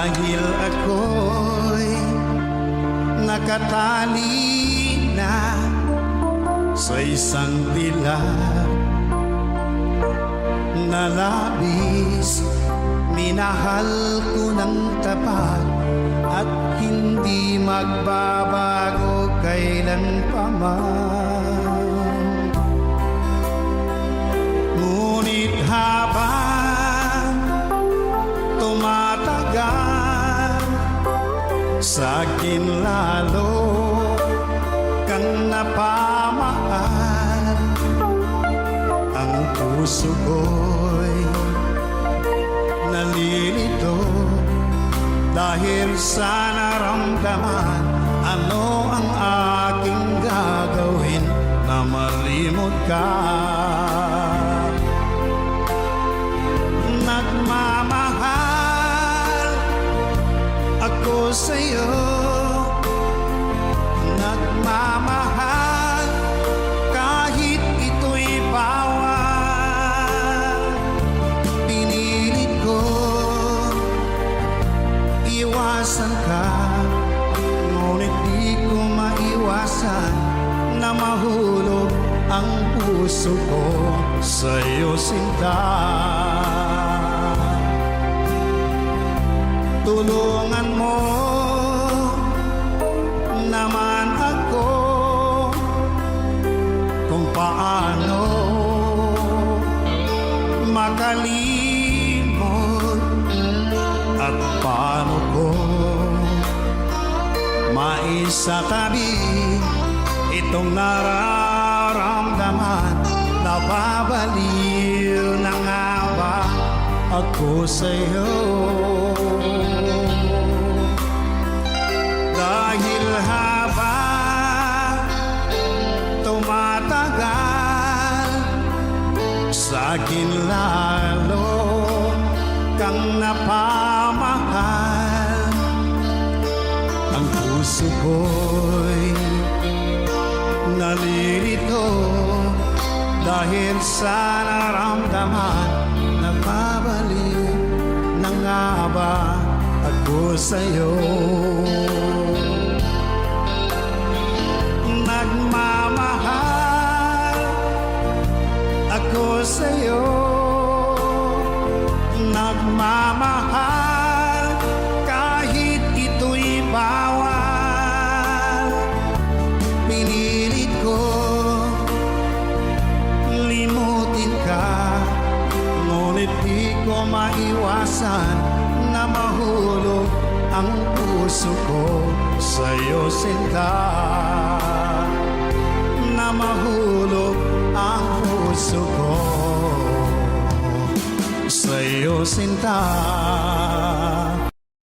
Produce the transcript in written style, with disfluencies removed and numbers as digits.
Dahil ako'y nakatali na sa isang dilag na labis, minahal ko ng tapat at hindi magbabago kailanpaman. Ngunit habang tumatagal, sa'kin lalo kang napamahal. Ang puso ko'y nalilito dahil sa naramdaman. Ano ang aking gagawin na malimot ka? Nagmamahal ako sa'yo, nagmamahal kahit ito'y bawal. Pinilit ko iwasan ka, ngunit di ko maiwasan na mahulog ang puso ko sa'yo, sinta. Tulungan mo naman ako kung paano makalimot at paano ko maisatabi itong nararamdaman. Nababaliw na nga ba ako sa'yo? Dahil habang tumatagal, sa'kin lalo kang napamahal. Ang puso ko'y nalilito dahil sa naramdaman. Nababaliw na nga ba ako sa'yo? Nagmamahal ako sa'yo, nagmamahal kahit ito'y bawal. Pinilit ko limutin ka, ngunit di ko maiwasan na mahulog ang puso ko sa'yo, sinta. Na mahulog ang puso ko sa'yo, sinta.